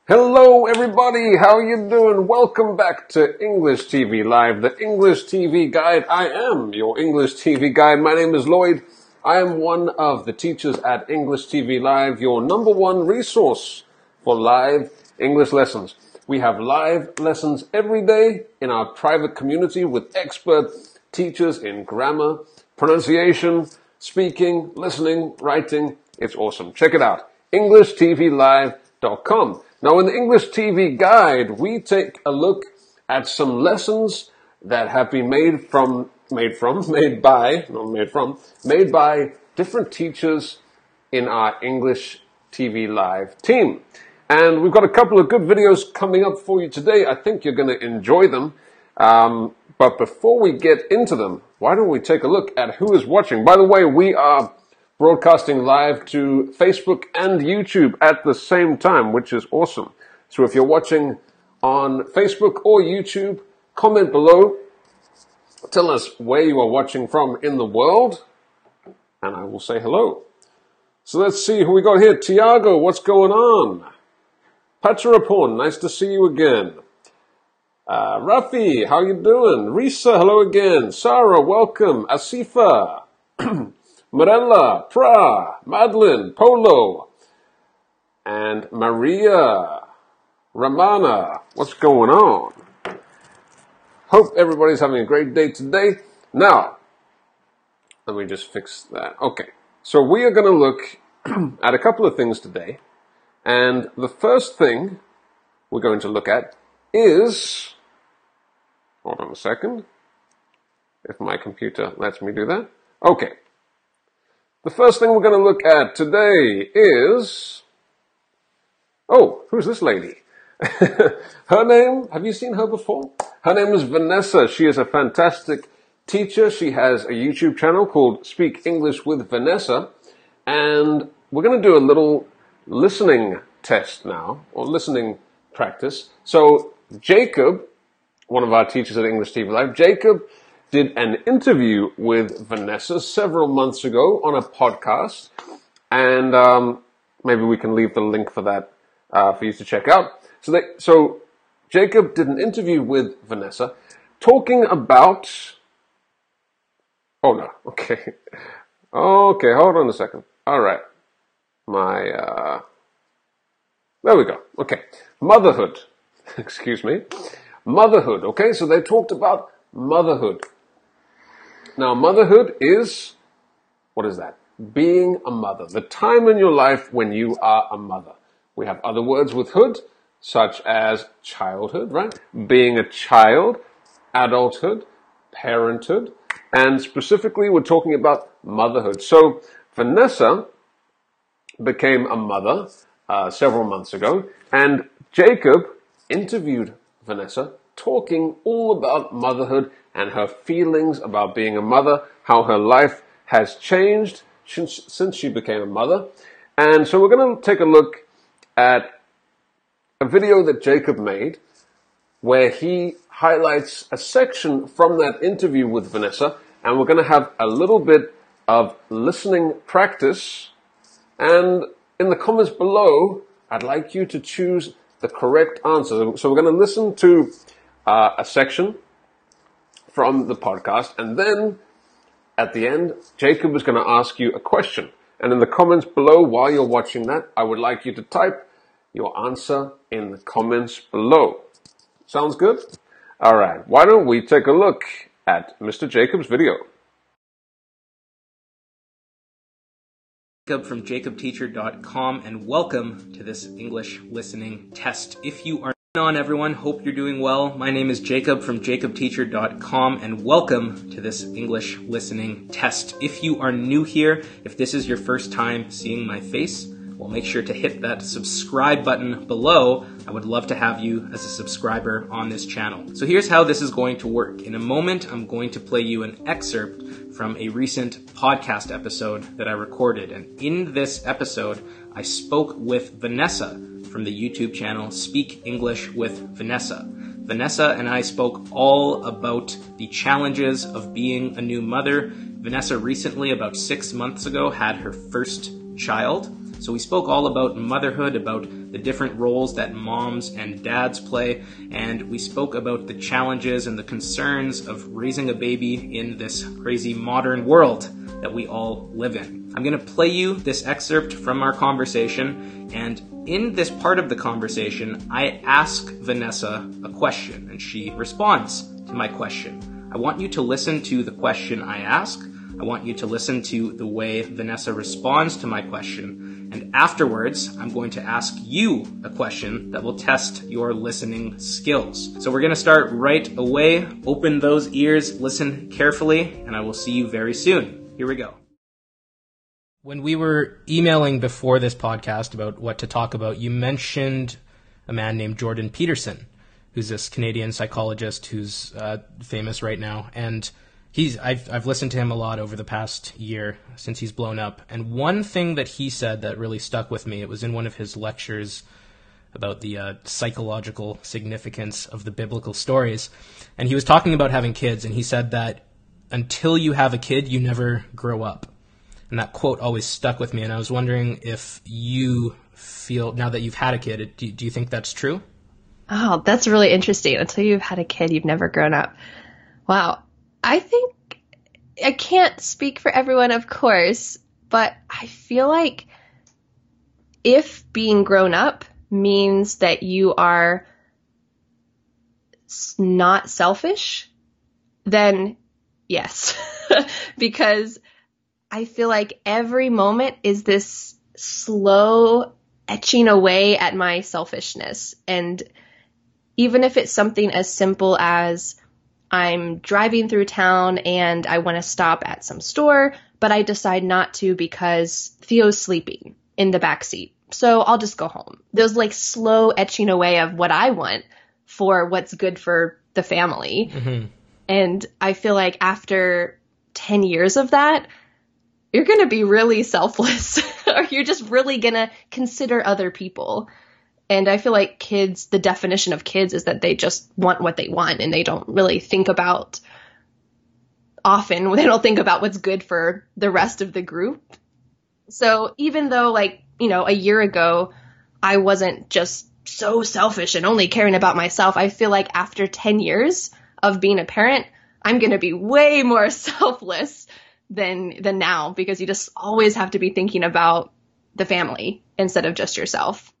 Hello everybody, how you doing? Welcome back to English TV Live, the English TV guide. I am your English TV guide. My name is Lloyd. I am one of the teachers at English TV Live, your number one resource for live English lessons. We have live lessons every day in our private community with expert teachers in grammar, pronunciation, speaking, listening, writing. It's awesome. Check it out. EnglishTVLive.com. Now, in the English TV guide, we take a look at some lessons that have been made by different teachers in our English TV Live team. And we've got a couple of good videos coming up for you today. I think you're going to enjoy them. But before we get into them, why don't we take a look at who is watching? By the way, we are broadcasting live to Facebook and YouTube at the same time, which is awesome. So if you're watching on Facebook or YouTube, comment below. Tell us where you are watching from in the world, and I will say hello. So let's see who we got here. Tiago, what's going on? Pacharapon, nice to see you again. Rafi, how you doing? Risa, hello again. Sarah, welcome. Asifa. Marella, Pra, Madeline, Polo, and Maria, Ramana. What's going on? Hope everybody's having a great day today. Now, let me just fix that. Okay, so we are going to look at a couple of things today. And the first thing we're going to look at is, hold on a second, if my computer lets me do that. Okay. The first thing we're going to look at today is, who's this lady? Her name, have you seen her before? Her name is Vanessa. She is a fantastic teacher. She has a YouTube channel called Speak English with Vanessa. And we're going to do a little listening test now, or listening practice. So Jacob, one of our teachers at English TV Live, Jacob did an interview with Vanessa several months ago on a podcast, and maybe we can leave the link for that for you to check out. So Jacob did an interview with Vanessa talking about... Okay, hold on a second. All right. There we go. Okay. Motherhood. Excuse me. Motherhood. Okay, so they talked about motherhood. Now, motherhood is, what is that? Being a mother. The time in your life when you are a mother. We have other words with hood, such as childhood, right? Being a child, adulthood, parenthood, and specifically we're talking about motherhood. So, Vanessa became a mother several months ago, and Jacob interviewed Vanessa talking all about motherhood and her feelings about being a mother, how her life has changed since she became a mother. And so we're going to take a look at a video that Jacob made where he highlights a section from that interview with Vanessa, and we're going to have a little bit of listening practice. And in the comments below, I'd like you to choose the correct answer. So we're going to listen to a section from the podcast, and then at the end, Jacob is going to ask you a question. And in the comments below, while you're watching that, I would like you to type your answer in the comments below. Sounds good? All right. Why don't we take a look at Mr. Jacob's video? Jacob from jacobteacher.com, and welcome to this English listening test. If you are on, everyone, hope you're doing well. My name is Jacob from jacobteacher.com, and welcome to this English listening test. If you are new here, if this is your first time seeing my face, well, make sure to hit that subscribe button below. I would love to have you as a subscriber on this channel. So here's how this is going to work. In a moment, I'm going to play you an excerpt from a recent podcast episode that I recorded. And in this episode, I spoke with Vanessa from the YouTube channel Speak English with Vanessa. Vanessa and I spoke all about the challenges of being a new mother. Vanessa recently, about 6 months ago, had her first child. So we spoke all about motherhood, about the different roles that moms and dads play, and we spoke about the challenges and the concerns of raising a baby in this crazy modern world that we all live in. I'm going to play you this excerpt from our conversation, and in this part of the conversation, I ask Vanessa a question, and she responds to my question. I want you to listen to the question I ask. I want you to listen to the way Vanessa responds to my question. And afterwards, I'm going to ask you a question that will test your listening skills. So we're going to start right away. Open those ears, listen carefully, and I will see you very soon. Here we go. When we were emailing before this podcast about what to talk about, you mentioned a man named Jordan Peterson, who's this Canadian psychologist who's famous right now. And I've listened to him a lot over the past year since he's blown up. And one thing that he said that really stuck with me, it was in one of his lectures about the psychological significance of the biblical stories. And he was talking about having kids, and he said that until you have a kid, you never grow up. And that quote always stuck with me, and I was wondering if you feel, now that you've had a kid, do you think that's true? Oh, that's really interesting. Until you've had a kid, you've never grown up. Wow. I think, I can't speak for everyone, of course, but I feel like if being grown up means that you are not selfish, then yes, because I feel like every moment is this slow etching away at my selfishness. And even if it's something as simple as I'm driving through town and I want to stop at some store, but I decide not to because Theo's sleeping in the back seat. So I'll just go home. There's like slow etching away of what I want for what's good for the family. Mm-hmm. And I feel like after 10 years of that, you're going to be really selfless, or you're just really going to consider other people. And I feel like kids, the definition of kids is that they just want what they want, and they don't really think about, often they don't think about what's good for the rest of the group. So even though, like, you know, a year ago, I wasn't just so selfish and only caring about myself, I feel like after 10 years of being a parent, I'm going to be way more selfless than now, because you just always have to be thinking about the family instead of just yourself.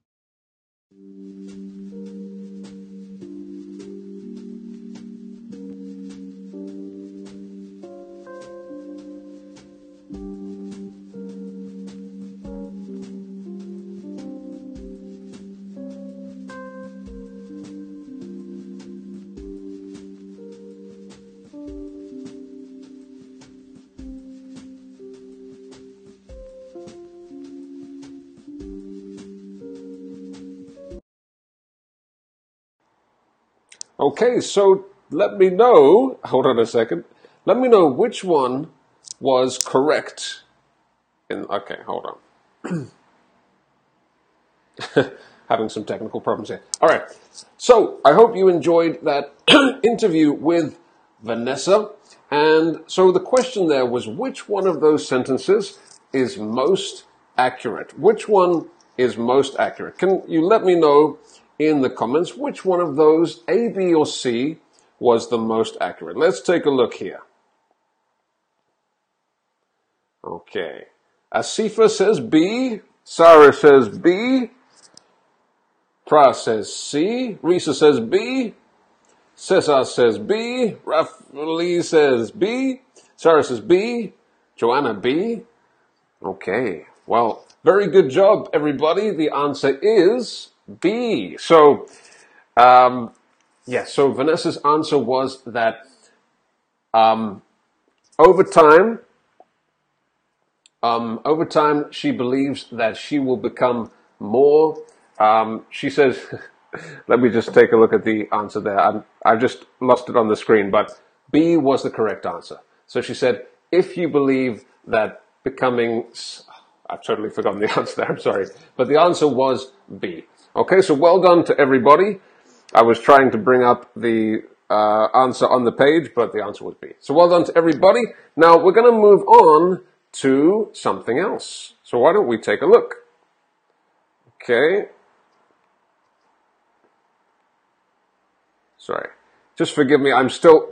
Okay, so let me know, hold on a second, let me know which one was correct. Okay, hold on. Having some technical problems here. All right, so I hope you enjoyed that interview with Vanessa. And so the question there was, which one of those sentences is most accurate? Which one is most accurate? Can you let me know in the comments which one of those, A, B, or C, was the most accurate? Let's take a look here. Okay. Asifa says B. Sarah says B. Pra says C. Risa says B. Cesar says B. Rafali says B. Sarah says B. Joanna B. Okay. Well, very good job, everybody. The answer is B. So, so Vanessa's answer was that over time, she believes that she will become more. She says, let me just take a look at the answer there. I've just lost it on the screen, but B was the correct answer. So she said, if you believe that becoming, I've totally forgotten the answer there, I'm sorry, but the answer was B. Okay, so well done to everybody. I was trying to bring up the answer on the page, but the answer was B. So well done to everybody. Now we're going to move on to something else. So why don't we take a look? Okay. Sorry. Just forgive me. I'm still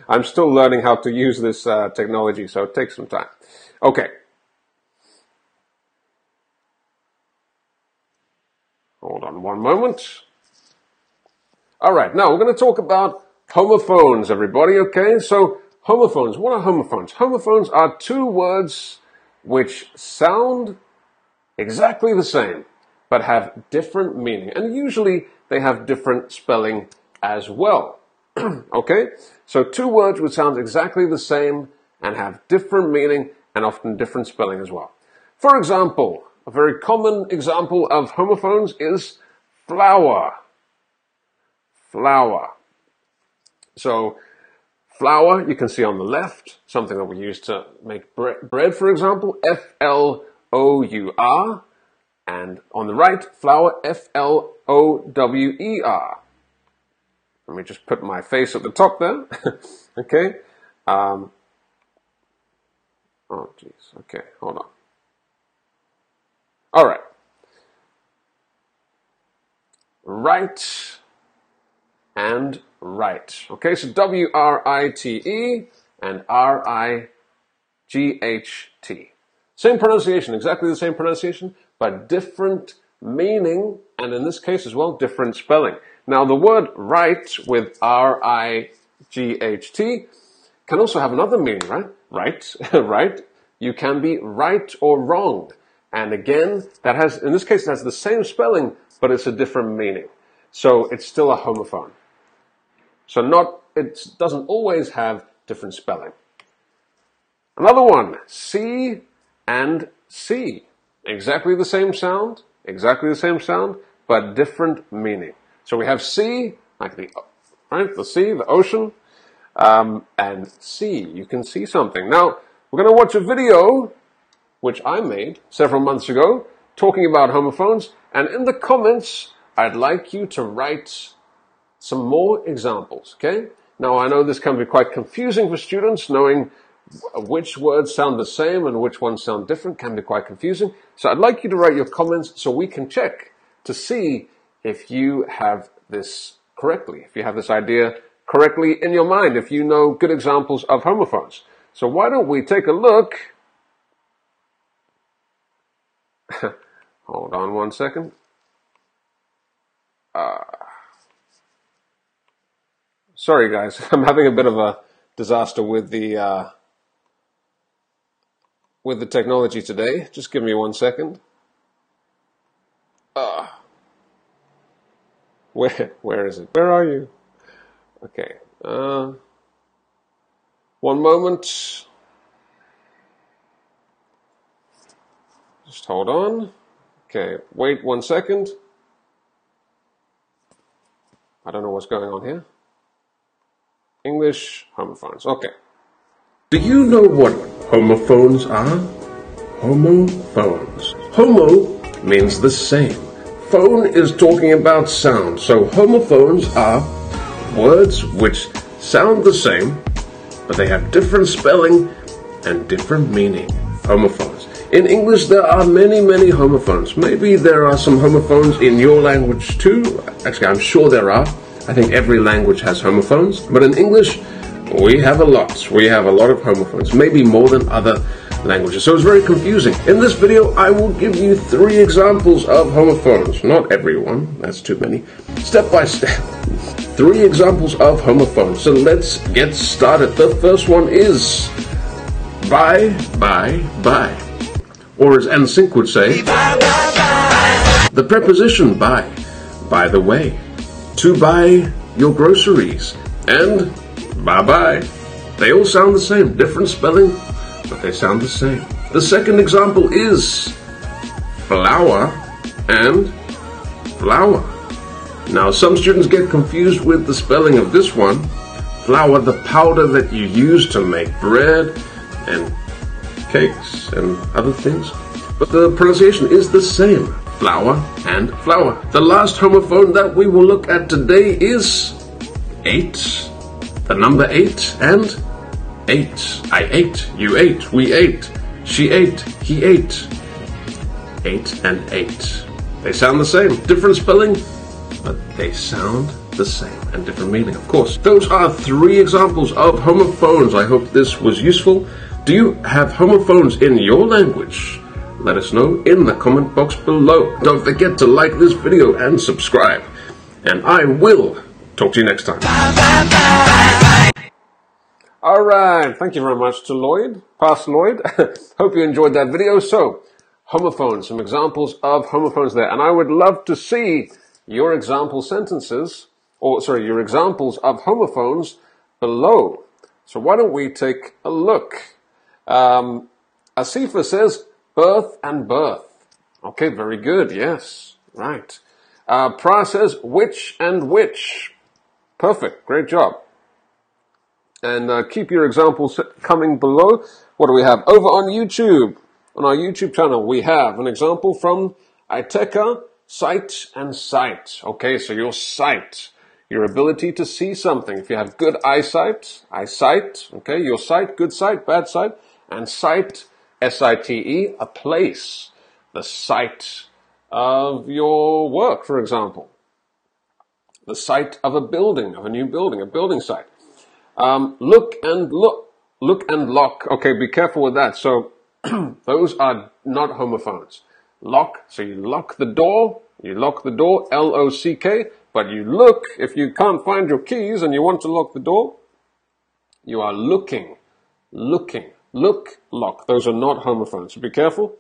I'm still learning how to use this technology, so it takes some time. Okay. Hold on one moment. All right. Now we're going to talk about homophones, everybody. Okay. So homophones. What are homophones? Homophones are two words which sound exactly the same, but have different meaning. And usually they have different spelling as well. Okay? So two words which sound exactly the same and have different meaning and often different spelling as well. For example, a very common example of homophones is flour. Flour. So flour, you can see on the left, something that we use to make bread, for example, F-L-O-U-R. And on the right, flower, F-L-O-W-E-R. Let me just put my face at the top there. Okay. Oh, geez. Okay, hold on. All right. Right and right. Okay, so W-R-I-T-E and R-I-G-H-T. Same pronunciation, exactly the same pronunciation, but different meaning, and in this case as well, different spelling. Now, the word right with R-I-G-H-T can also have another meaning, right? Right, right. You can be right or wrong. And again, that has, in this case, it has the same spelling, but it's a different meaning. So it's still a homophone. So it doesn't always have different spelling. Another one, C and C. Exactly the same sound, but different meaning. So we have sea, like the sea, the ocean, and see, you can see something. Now, we're going to watch a video, which I made several months ago, talking about homophones, and in the comments, I'd like you to write some more examples, okay? Now, I know this can be quite confusing for students, knowing which words sound the same and which ones sound different can be quite confusing. So I'd like you to write your comments so we can check to see if you have this correctly, if you have this idea correctly in your mind, if you know good examples of homophones. So why don't we take a look? Hold on one second. Sorry guys, I'm having a bit of a disaster with the technology today. Just give me 1 second. Where is it? Where are you? Okay. 1 moment. Just hold on. Okay, wait 1 second. I don't know what's going on here. English homophones. Okay. Do you know what homophones are? Homophones. Homo means the same. Phone is talking about sound. So homophones are words which sound the same, but they have different spelling and different meaning. Homophones. In English, there are many, many homophones. Maybe there are some homophones in your language too. Actually, I'm sure there are. I think every language has homophones. But in English, we have a lot. We have a lot of homophones. Maybe more than other languages. So it's very confusing. In this video, I will give you 3 examples of homophones. Not everyone. That's too many. Step by step. 3 examples of homophones. So let's get started. The first one is bye, bye, bye. Or as NSYNC would say, bye, bye, bye. The preposition by the way, to buy your groceries, and bye-bye. They all sound the same, different spelling, but they sound the same. The second example is flour and flour. Now, some students get confused with the spelling of this one. Flour, the powder that you use to make bread and cakes and other things. But the pronunciation is the same. Flour and flour. The last homophone that we will look at today is 8. The number 8 and 8. I ate, you ate, we ate, she ate, he ate. 8 and 8. They sound the same. Different spelling, but they sound the same and different meaning, of course. Those are 3 examples of homophones. I hope this was useful. Do you have homophones in your language? Let us know in the comment box below. Don't forget to like this video and subscribe. And I will talk to you next time. Alright, thank you very much to Lloyd, Pastor Lloyd. Hope you enjoyed that video. So, homophones, some examples of homophones there. And I would love to see your example sentences, your examples of homophones below. So why don't we take a look? Asifa says, birth and birth. Okay, very good, yes, right. Pra says, which and which. Perfect, great job. And keep your examples coming below. What do we have? Over on YouTube, on our YouTube channel, we have an example from Iteka, sight and sight. Okay, so your sight, your ability to see something. If you have good eyesight, okay, your sight, good sight, bad sight, and sight, S-I-T-E, a place. The site of your work, for example. The site of a building, of a new building, a building site. Look and lock. Okay, be careful with that. So, those are not homophones. Lock, so you lock the door, L-O-C-K, but you look, if you can't find your keys and you want to lock the door, you are looking, look, lock. Those are not homophones, so be careful.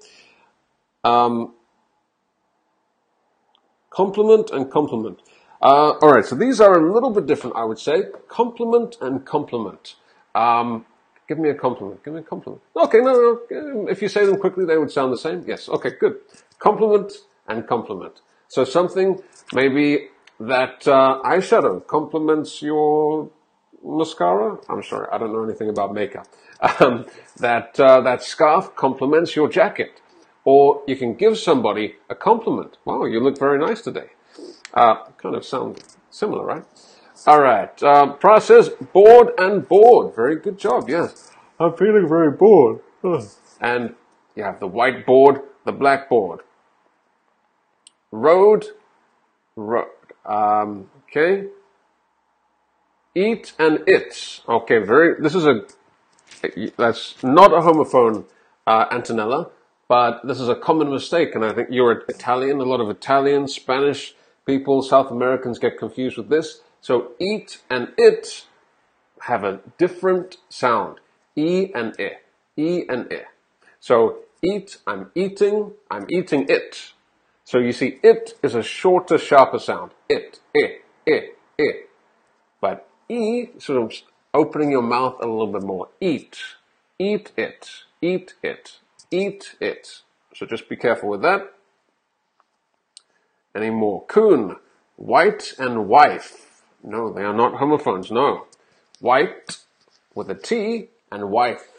Compliment and compliment. Alright, so these are a little bit different, I would say. Compliment and compliment. Give me a compliment. Okay, no. If you say them quickly, they would sound the same. Yes, okay, good. Compliment and compliment. So something, maybe that eyeshadow compliments your mascara. I'm sorry, I don't know anything about makeup. That scarf compliments your jacket. Or you can give somebody a compliment. Wow, you look very nice today. Kind of sound similar, right? Alright, Pra says bored and bored. Very good job, yes. I'm feeling very bored. And you have the whiteboard, the blackboard. Road. Okay. Eat and it. Okay, that's not a homophone, Antonella, but this is a common mistake, and I think you're Italian. A lot of Italian, Spanish people, South Americans get confused with this. So eat and it have a different sound. E and I. E and I. So eat, I'm eating it. So you see, it is a shorter, sharper sound. It, I. But E, sort of opening your mouth a little bit more. Eat it. So just be careful with that. Any more? Coon, white and wife. No, they are not homophones, no. White with a T and wife.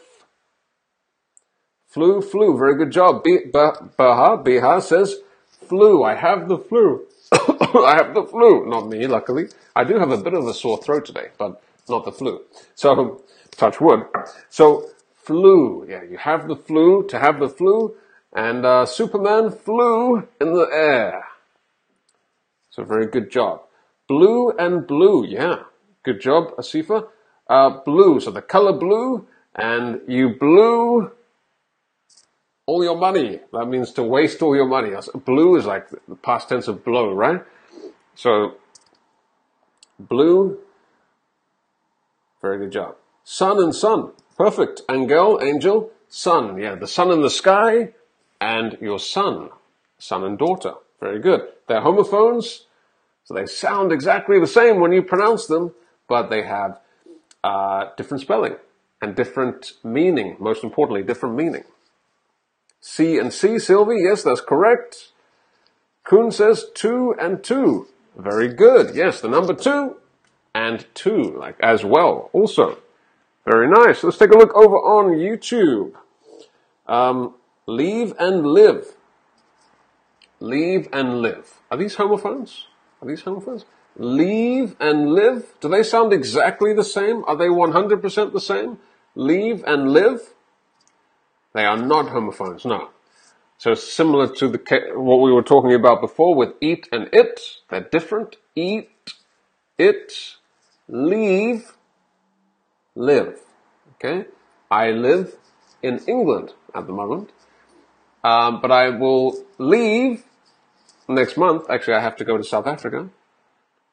Flu, very good job. Biha says, flu, I have the flu. I have the flu. Not me, luckily. I do have a bit of a sore throat today, but not the flu. So, touch wood. So, flew, yeah, you have the flu, to have the flu, and Superman flew in the air. So very good job. Blue and blue, yeah, good job, Asifa. Blue, so the color blue, and you blew all your money. That means to waste all your money. Blue is like the past tense of blow, right? So, blue, very good job. Sun and sun. Perfect. Angel, sun. Yeah, the sun in the sky and your son and daughter. Very good. They're homophones, so they sound exactly the same when you pronounce them, but they have different spelling and different meaning. Most importantly, different meaning. C and C, Sylvie. Yes, that's correct. Kuhn says 2 and 2. Very good. Yes, the number 2 and 2, like as well. Also, very nice. Let's take a look over on YouTube. Leave and live. Leave and live. Are these homophones? Leave and live. Do they sound exactly the same? Are they 100% the same? Leave and live. They are not homophones, no. So similar to what we were talking about before with eat and it, they're different. Eat, it, leave, live. Okay? I live in England at the moment, but I will leave next month. Actually, I have to go to South Africa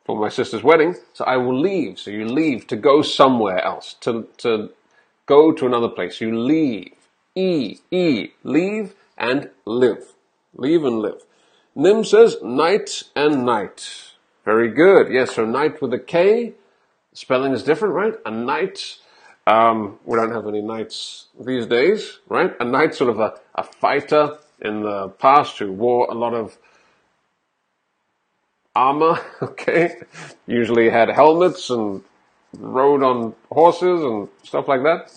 for my sister's wedding, so I will leave. So you leave to go somewhere else, to go to another place. You leave. Leave and live. Leave and live. Nim says night and night. Very good. Yes, so night with a K. Spelling is different, right? A knight. We don't have any knights these days, right? A knight, sort of a fighter in the past who wore a lot of armor, okay? Usually had helmets and rode on horses and stuff like that.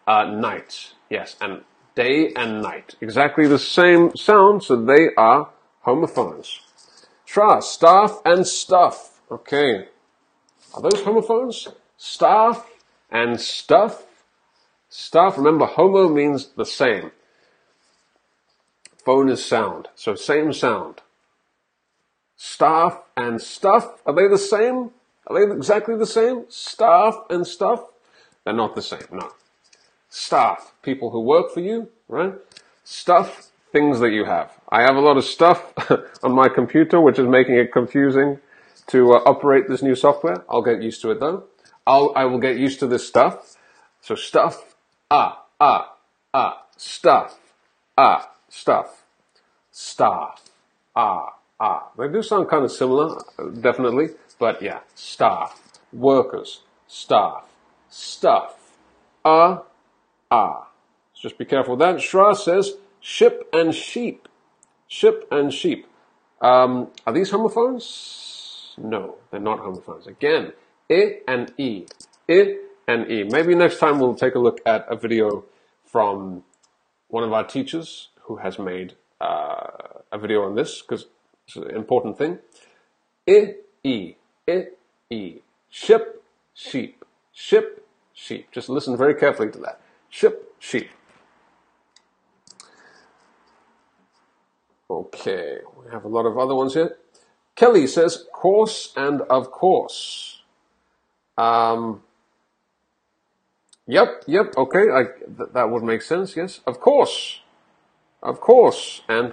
Night, yes, and day and night. Exactly the same sound, so they are homophones. Staff and stuff. Okay. Are those homophones? Staff and stuff. Staff, remember, homo means the same. Phone is sound, so same sound. Staff and stuff, are they the same? Are they exactly the same? Staff and stuff? They're not the same, no. Staff, people who work for you, right? Stuff, things that you have. I have a lot of stuff on my computer, which is making it confusing to operate this new software. I'll get used to it though. I will get used to this stuff. So stuff, stuff, stuff, staff, They do sound kind of similar, definitely, but yeah, staff, workers, staff, stuff, Just be careful with that. Shra says ship and sheep. Ship and sheep. Are these homophones? No, they're not homophones. Again, I and E. I and E. Maybe next time we'll take a look at a video from one of our teachers who has made a video on this, because it's an important thing. I, E. I, E. Ship, sheep. Ship, sheep. Just listen very carefully to that. Ship, sheep. Okay, we have a lot of other ones here. Kelly says, course and of course. Yep, okay, that would make sense, yes. Of course, and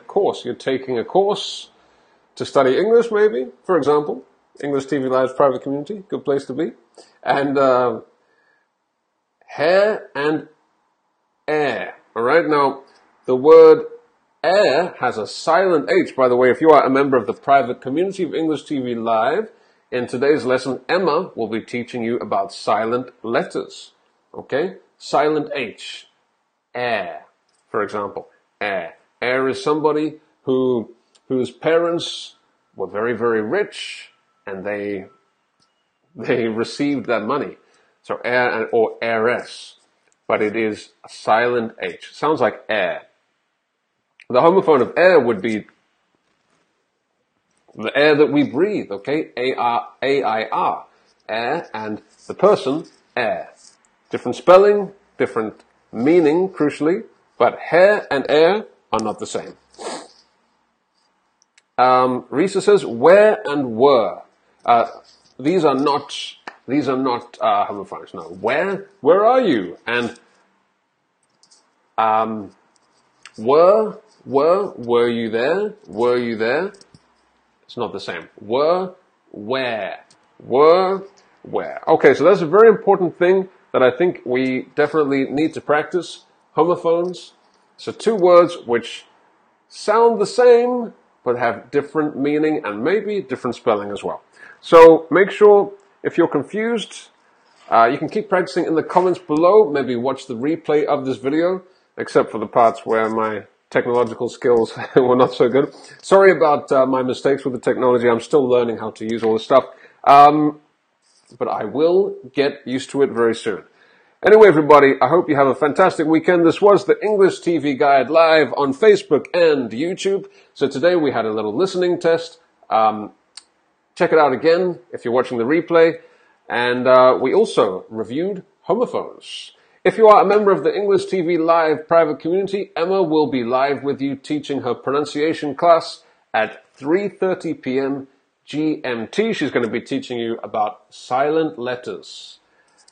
course. You're taking a course to study English, maybe, for example. EnglishTVLive's private community, good place to be. And hair and air. All right, now, the word air has a silent H. By the way, if you are a member of the private community of English TV Live, in today's lesson, Emma will be teaching you about silent letters. Okay? Silent H. Air, for example. Air. Heir is somebody whose parents were very, very rich, and they received that money. So heir or heiress. But it is a silent H. Sounds like air. The homophone of air would be the air that we breathe, okay? A-I-R. Air, and the person, air. Different spelling, different meaning, crucially, but hair and air are not the same. Risa says, where and were. These are not homophones. No. Where are you? And were you there? Were you there? It's not the same. Were, where. Were, where. Okay, so that's a very important thing that I think we definitely need to practice. Homophones. So two words which sound the same, but have different meaning and maybe different spelling as well. So make sure, if you're confused, you can keep practicing in the comments below. Maybe watch the replay of this video, except for the parts where my technological skills were not so good. Sorry about my mistakes with the technology. I'm still learning how to use all this stuff. But I will get used to it very soon. Anyway, everybody, I hope you have a fantastic weekend. This was the English TV Guide live on Facebook and YouTube. So today we had a little listening test. Check it out again if you're watching the replay. And we also reviewed homophones. If you are a member of the English TV Live private community, Emma will be live with you teaching her pronunciation class at 3:30 p.m. GMT. She's going to be teaching you about silent letters.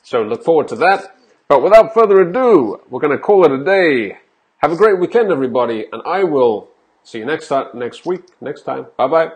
So look forward to that. But without further ado, we're going to call it a day. Have a great weekend, everybody, and I will see you next time. Bye-bye.